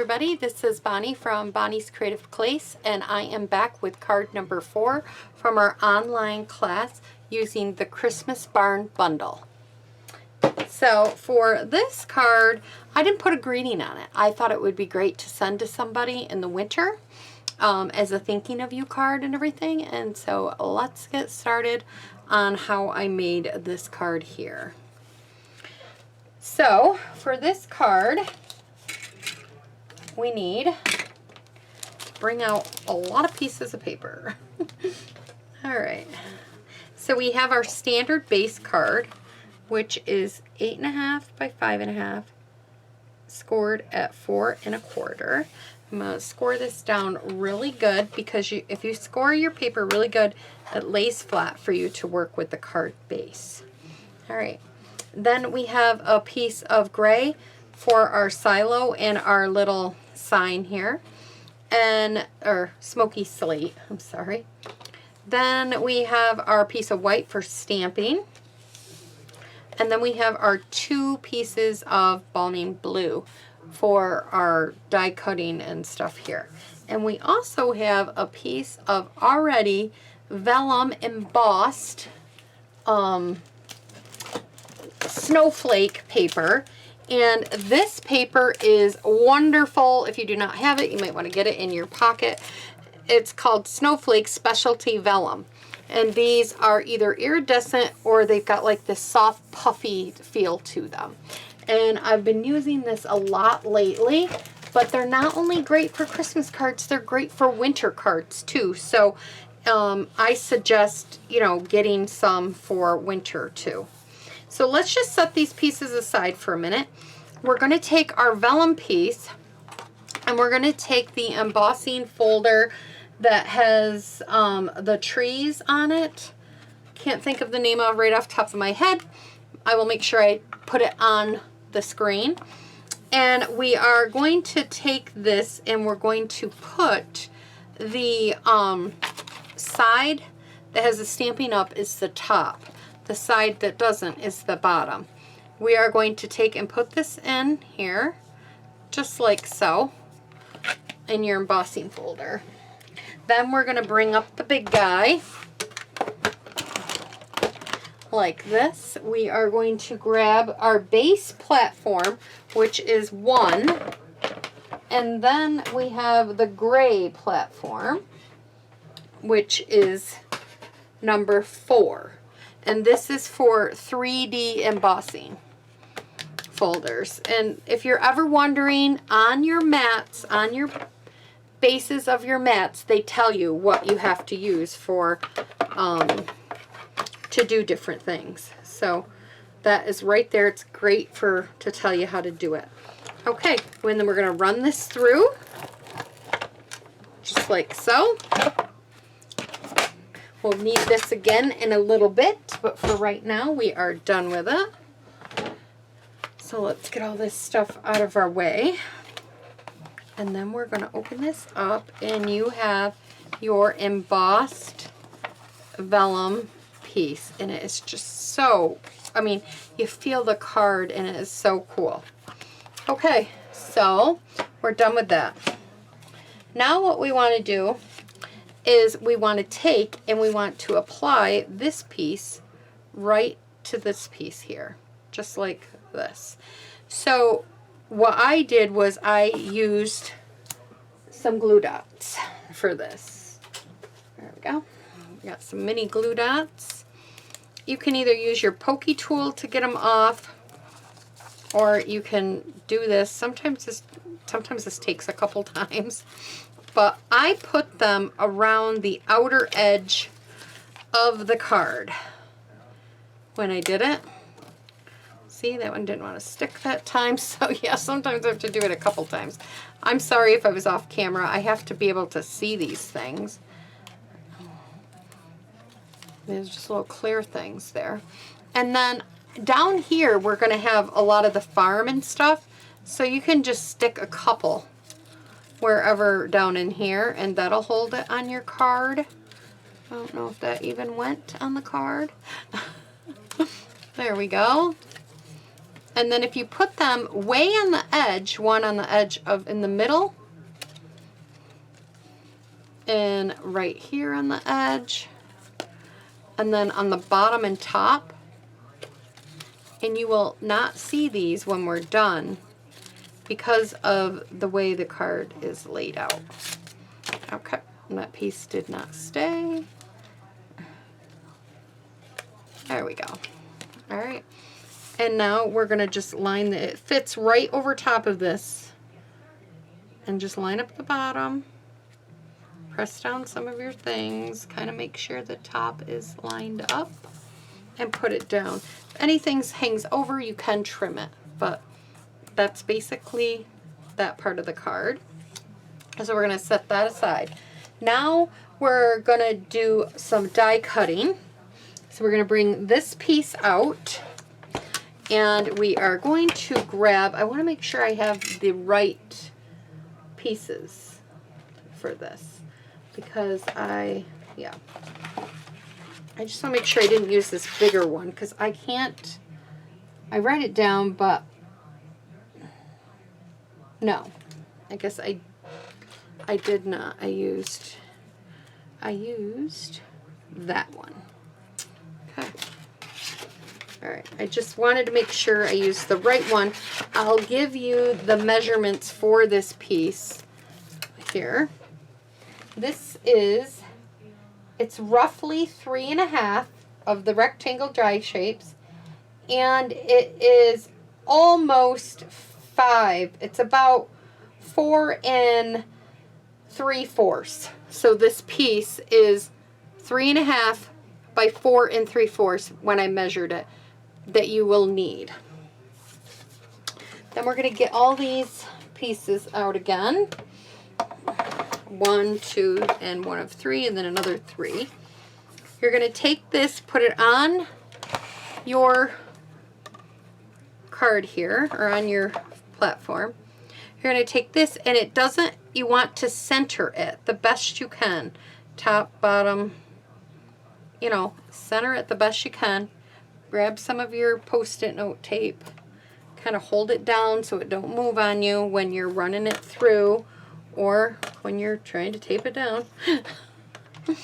everybody, this is Bonnie from Bonnie's Creative Place, and I am back with card number 4 from our online class using the Christmas Barn Bundle. So for this card, I didn't put a greeting on it. I thought it would be great to send to somebody in the winter as a thinking of you card and everything. And so let's get started on how I made this card here. So for this card, we need to bring out a lot of pieces of paper. All right, so we have our standard base card, which is 8.5 by 5.5, scored at 4 1/4. I'm going to score this down really good because if you score your paper really good, it lays flat for you to work with the card base. All right, then we have a piece of gray for our silo and our little sign here, or smoky slate, I'm sorry. Then we have our piece of white for stamping, and then we have our 2 pieces of balling blue for our die cutting and stuff here. And we also have a piece of already vellum embossed snowflake paper. And this paper is wonderful. If you do not have it, you might want to get it in your pocket. It's called Snowflake Specialty Vellum. And these are either iridescent or they've got like this soft, puffy feel to them. And I've been using this a lot lately, but they're not only great for Christmas cards, they're great for winter cards too. So I suggest, getting some for winter too. So let's just set these pieces aside for a minute. We're going to take our vellum piece and we're going to take the embossing folder that has the trees on it. Can't think of the name of it right off the top of my head. I will make sure I put it on the screen. And we are going to take this and we're going to put the side that has the stamping up is the top. The side that doesn't is the bottom. We are going to take and put this in here, just like so, in your embossing folder. Then we're going to bring up the big guy, like this. We are going to grab our base platform, which is 1, and then we have the gray platform, which is number 4. And this is for 3D embossing folders. And if you're ever wondering, on your mats, on your bases of your mats, they tell you what you have to use for to do different things. So that is right there. It's great to tell you how to do it. Okay, and then we're going to run this through, just like so. We'll need this again in a little bit, but for right now, we are done with it. So let's get all this stuff out of our way. And then we're going to open this up, and you have your embossed vellum piece. And it is just so, you feel the card, and it is so cool. Okay, so we're done with that. Now what we want to do is we want to take and we want to apply this piece right to this piece here, just like this. So what I did was I used some glue dots for this. There we go. We got some mini glue dots. You can either use your pokey tool to get them off, or you can do this. Sometimes this takes a couple times. But I put them around the outer edge of the card when I did it. See, that one didn't want to stick that time. So yeah, sometimes I have to do it a couple times. I'm sorry if I was off camera. I have to be able to see these things. There's just little clear things there. And then down here, we're going to have a lot of the farm and stuff. So you can just stick a couple wherever down in here, and that'll hold it on your card. I don't know if that even went on the card. There we go. And then if you put them way on the edge, one on the edge of in the middle, and right here on the edge, and then on the bottom and top, and you will not see these when we're done because of the way the card is laid out. Okay, and that piece did not stay. There we go. All right. And now we're going to just line it fits right over top of this. And just line up the bottom. Press down some of your things. Kind of make sure the top is lined up. And put it down. If anything hangs over, you can trim it. But that's basically that part of the card. So we're going to set that aside. Now we're going to do some die cutting. So we're going to bring this piece out. And we are going to grab, I want to make sure I have the right pieces for this. Because I just want to make sure I didn't use this bigger one. Because I can't, I write it down, but no. I guess I did not. I used that one. Okay. All right. I just wanted to make sure I used the right one. I'll give you the measurements for this piece here. This is, it's roughly 3.5 of the rectangle die shapes, and it is almost 5. It's about 4 3/4. So this piece is 3.5 by 4 3/4 when I measured it, that you will need. Then we're going to get all these pieces out again. 1, 2, and 1 of 3, and then another 3. You're going to take this, put it on your card here, or on your platform. You're going to take this, and it doesn't, you want to center it the best you can. Top, bottom, you know, center it the best you can. Grab some of your Post-it note tape. Kind of hold it down so it don't move on you when you're running it through or when you're trying to tape it down. So,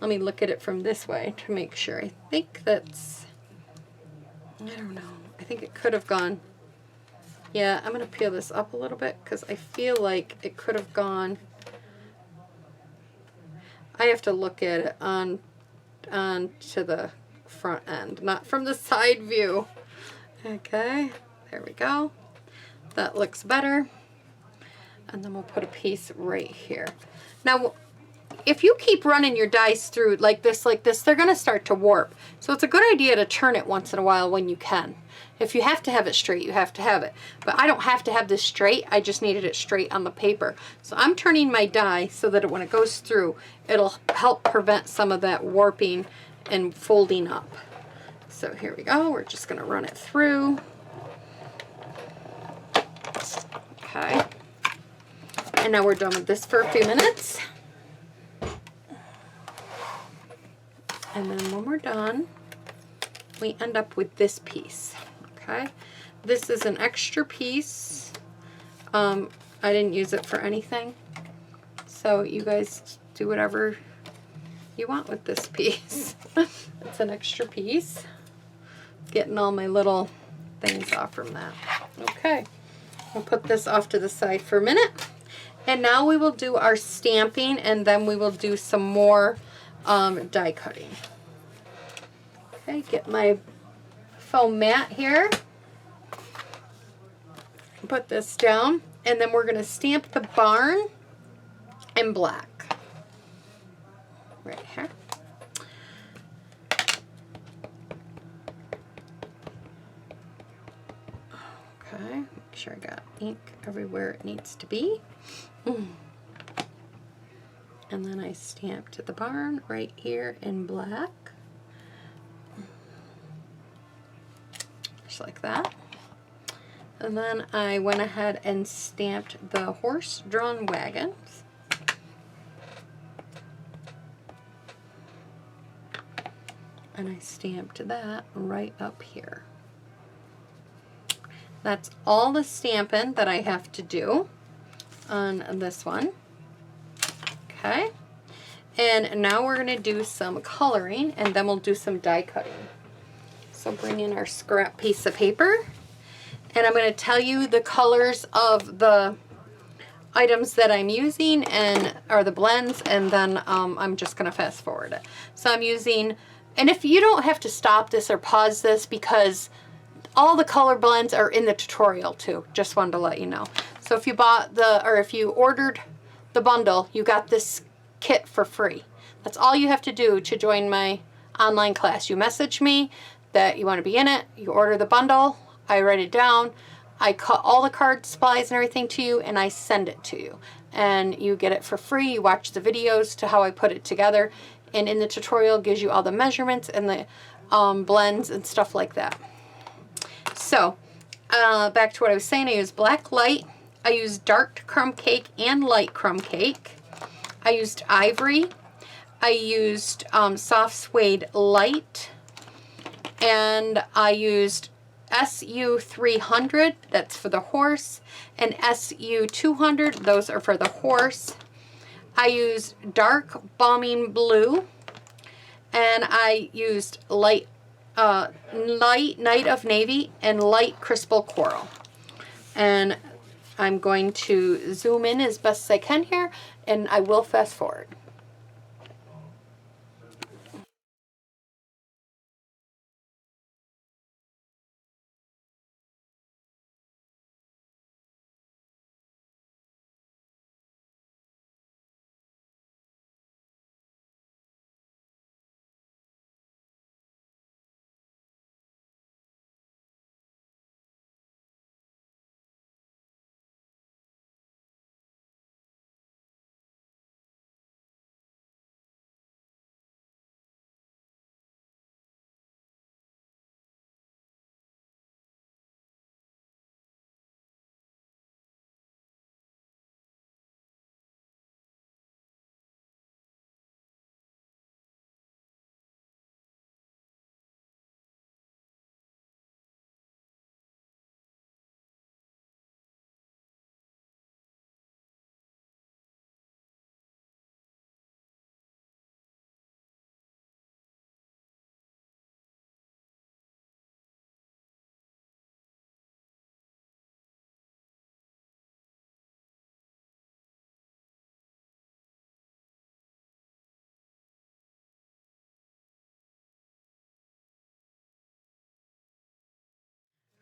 let me look at it from this way to make sure. I think that's, I don't know. I think it could have gone. Yeah, I'm going to peel this up a little bit because I feel like it could have gone. I have to look at it on to the front end, not from the side view. Okay, there we go. That looks better. And then we'll put a piece right here. Now, if you keep running your dice through like this, they're going to start to warp. So it's a good idea to turn it once in a while when you can. If you have to have it straight, you have to have it. But I don't have to have this straight. I just needed it straight on the paper. So I'm turning my die so that when it goes through, it'll help prevent some of that warping and folding up. So here we go. We're just going to run it through. Okay. And now we're done with this for a few minutes. And then when we're done, we end up with this piece. Okay, this is an extra piece. I didn't use it for anything, so you guys do whatever you want with this piece. It's an extra piece. Getting all my little things off from that. Okay, we'll put this off to the side for a minute, and now we will do our stamping, and then we will do some more die cutting. Okay, get my foam mat here. Put this down, and then we're going to stamp the barn in black. Right here. Okay, make sure I got ink everywhere it needs to be. And then I stamped the barn right here in black. Just like that. And then I went ahead and stamped the horse-drawn wagons. And I stamped that right up here. That's all the stamping that I have to do on this one. Okay. And now we're going to do some coloring, and then we'll do some die cutting. So bring in our scrap piece of paper, and I'm going to tell you the colors of the items that I'm using or the blends, and then I'm just going to fast forward it. So I'm using, and if you don't have to stop this or pause this, because all the color blends are in the tutorial too. Just wanted to let you know. So if you bought if you ordered the bundle, you got this kit for free. That's all you have to do to join my online class. You message me that you want to be in it, you order the bundle, I write it down, I cut all the card supplies and everything to you, and I send it to you. And you get it for free. You watch the videos to how I put it together, and in the tutorial gives you all the measurements and the blends and stuff like that. So back to what I was saying, I use black light, I used dark crumb cake and light crumb cake. I used ivory, I used soft suede light, and I used SU 300, that's for the horse, and SU 200, those are for the horse. I used dark bombing blue, and I used light Night of Navy and light crystal coral. And I'm going to zoom in as best as I can here, and I will fast forward.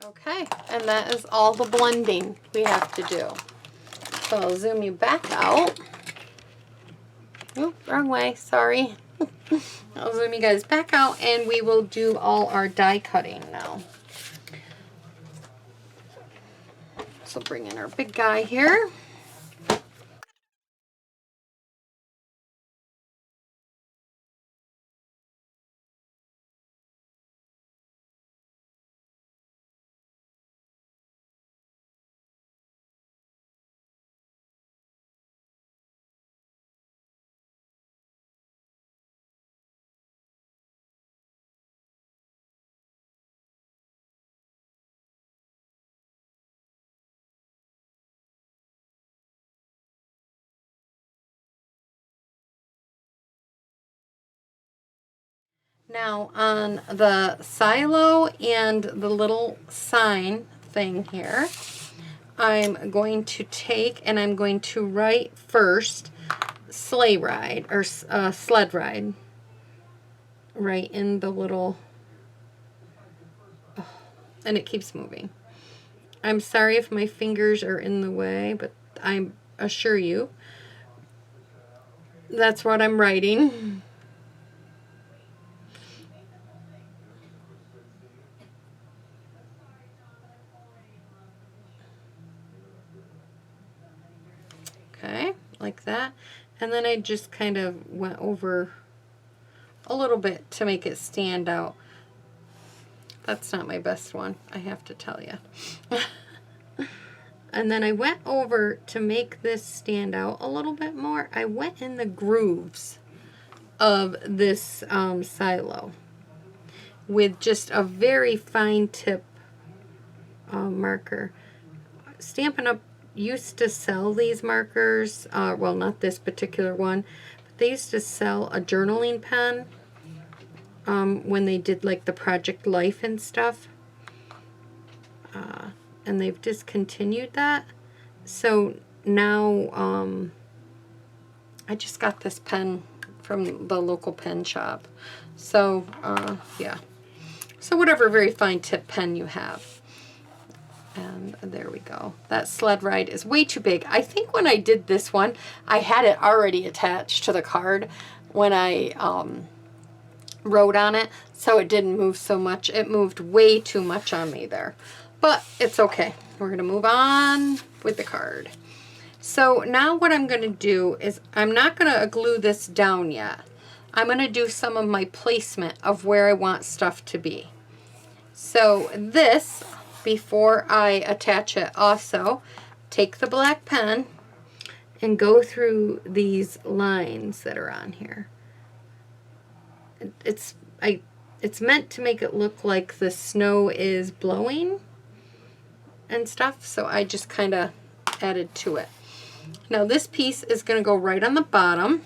Okay, and that is all the blending we have to do. So I'll zoom you back out. Oop, wrong way, sorry. I'll zoom you guys back out, and we will do all our die cutting now. So bring in our big guy here. Now on the silo and the little sign thing here, I'm going to take and I'm going to write first sleigh ride or sled ride right in the little, oh, and it keeps moving. I'm sorry if my fingers are in the way, but I assure you that's what I'm writing. Okay, like that. And then I just kind of went over a little bit to make it stand out. That's not my best one, I have to tell you. And then I went over to make this stand out a little bit more. I went in the grooves of this silo with just a very fine tip marker. Stampin' Up! Used to sell these markers. Well, not this particular one. But they used to sell a journaling pen when they did like the Project Life and stuff. And they've discontinued that. So now I just got this pen from the local pen shop. So, yeah. So whatever very fine tip pen you have. And there we go. That sled ride is way too big. I think when I did this one, I had it already attached to the card when I wrote on it. So it didn't move so much. It moved way too much on me there. But it's okay. We're going to move on with the card. So now what I'm going to do is I'm not going to glue this down yet. I'm going to do some of my placement of where I want stuff to be. So this, before I attach it, also take the black pen and go through these lines that are on here. It's meant to make it look like the snow is blowing and stuff, so I just kind of added to it. Now this piece is going to go right on the bottom.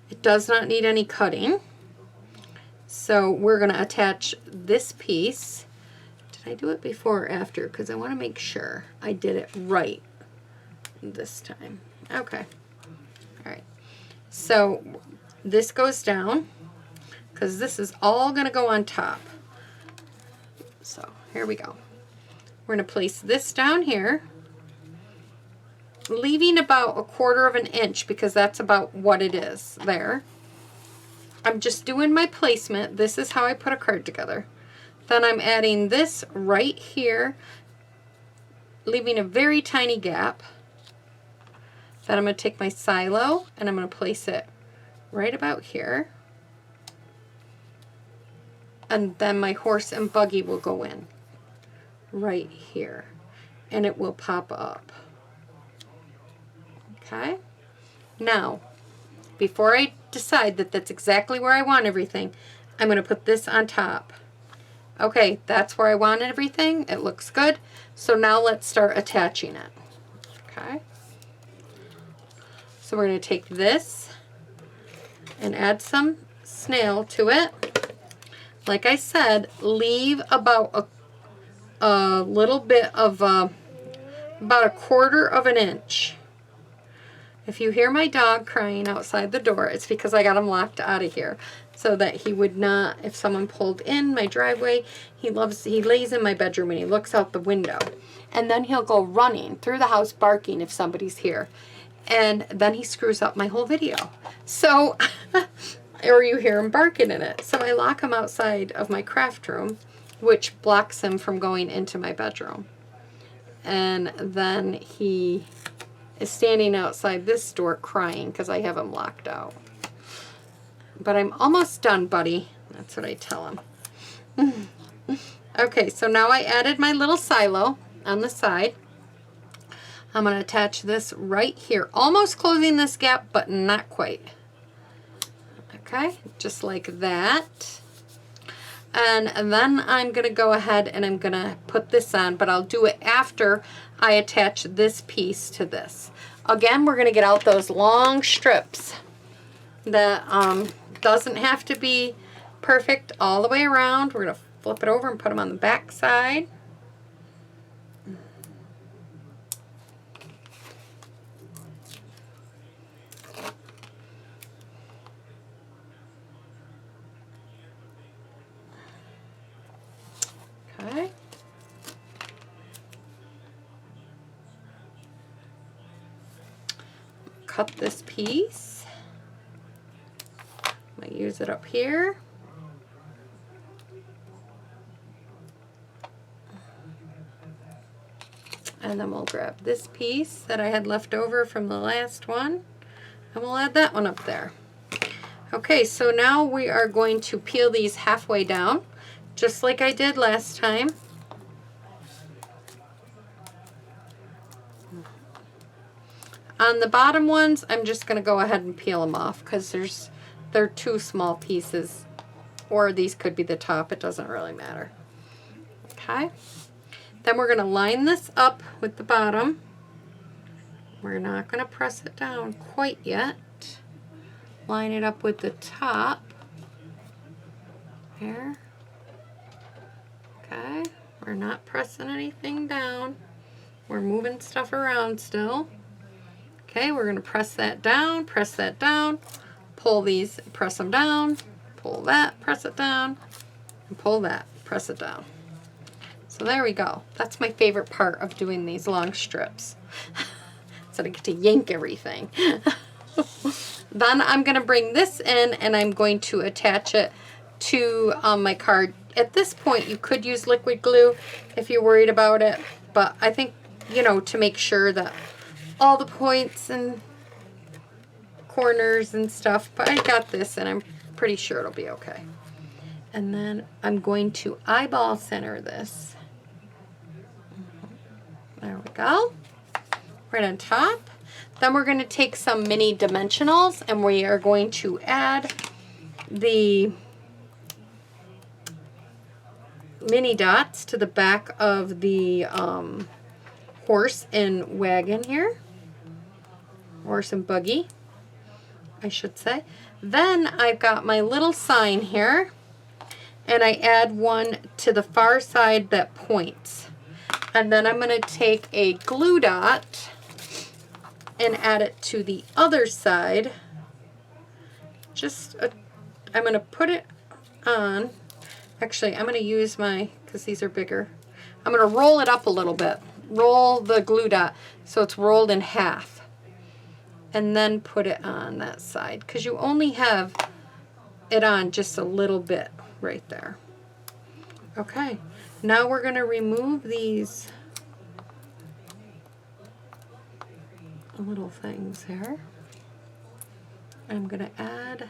It does not need any cutting. So we're going to attach this piece. Did I do it before or after? Because I want to make sure I did it right this time. Okay. All right. So this goes down because this is all going to go on top. So here we go. We're going to place this down here, leaving about 1/4 of an inch because that's about what it is there. I'm just doing my placement. This is how I put a card together. Then I'm adding this right here, leaving a very tiny gap. Then I'm going to take my silo and I'm going to place it right about here. And then my horse and buggy will go in right here. And it will pop up. Okay? Now, before I decide that that's exactly where I want everything, I'm going to put this on top. Okay, that's where I want everything. It looks good. So now let's start attaching it. Okay. So we're going to take this and add some snail to it. Like I said, leave about a little bit of about 1/4 of an inch. If you hear my dog crying outside the door, it's because I got him locked out of here so that he would not, if someone pulled in my driveway, he lays in my bedroom and he looks out the window. And then he'll go running through the house barking if somebody's here. And then he screws up my whole video. So, or you hear him barking in it. So I lock him outside of my craft room, which blocks him from going into my bedroom. And then he is standing outside this door crying because I have him locked out. But I'm almost done, buddy. That's what I tell him. Okay, so now I added my little silo on the side. I'm going to attach this right here, almost closing this gap, but not quite. Okay, just like that. And then I'm going to go ahead and I'm going to put this on, but I'll do it after I attach this piece to this. Again, we're going to get out those long strips that doesn't have to be perfect all the way around. We're going to flip it over and put them on the back side. Okay. Cut this piece. I'm going to use it up here. And then we'll grab this piece that I had left over from the last one, and we'll add that one up there. Okay, so now we are going to peel these halfway down, just like I did last time. On the bottom ones, I'm just going to go ahead and peel them off because they're two small pieces, or these could be the top. It doesn't really matter. Okay. Then we're going to line this up with the bottom. We're not going to press it down quite yet. Line it up with the top. There. Okay. We're not pressing anything down. We're moving stuff around still. Okay, we're going to press that down, pull these, press them down, pull that, press it down, and pull that, press it down. So there we go. That's my favorite part of doing these long strips. So I get to yank everything. Then I'm going to bring this in and I'm going to attach it to my card. At this point, you could use liquid glue if you're worried about it, but I think, you know, to make sure that all the points and corners and stuff, but I got this and I'm pretty sure it'll be okay. And then I'm going to eyeball center this. There we go. Right on top. Then we're going to take some mini dimensionals and we are going to add the mini dots to the back of the horse and wagon here. Horse and buggy, I should say. Then I've got my little sign here, and I add one to the far side that points. And then I'm going to take a glue dot and add it to the other side. I'm going to put it on. Actually, I'm going to use because these are bigger, I'm going to roll it up a little bit. Roll the glue dot so it's rolled in half. And then put it on that side, because you only have it on just a little bit right there. Okay, now we're going to remove these little things here. I'm going to add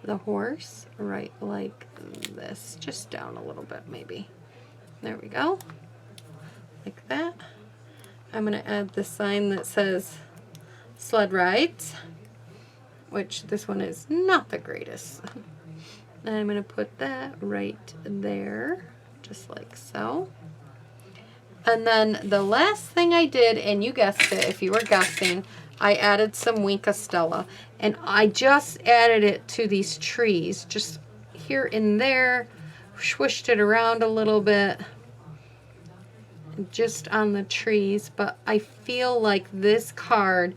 the horse right like this, just down a little bit maybe. There we go, like that. I'm going to add the sign that says sled rides, which this one is not the greatest. And I'm going to put that right there, just like so. And then the last thing I did, and you guessed it if you were guessing, I added some Wink Stella. And I just added it to these trees, just here and there, swished it around a little bit, just on the trees. But I feel like this card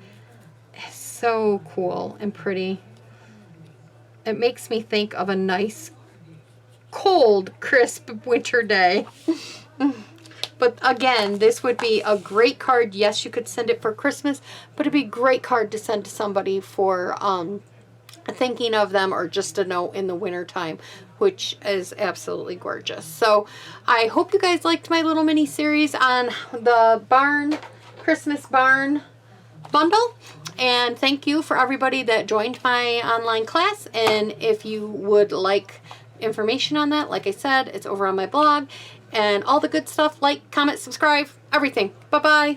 is so cool and pretty. It makes me think of a nice, cold, crisp winter day. But again, this would be a great card. Yes, you could send it for Christmas, but it'd be a great card to send to somebody for thinking of them, or just a note in the winter time, which is absolutely gorgeous. So I hope you guys liked my little mini series on the Christmas barn bundle. And thank you for everybody that joined my online class. And if you would like information on that, like I said, it's over on my blog. And all the good stuff, like, comment, subscribe, everything. Bye-bye.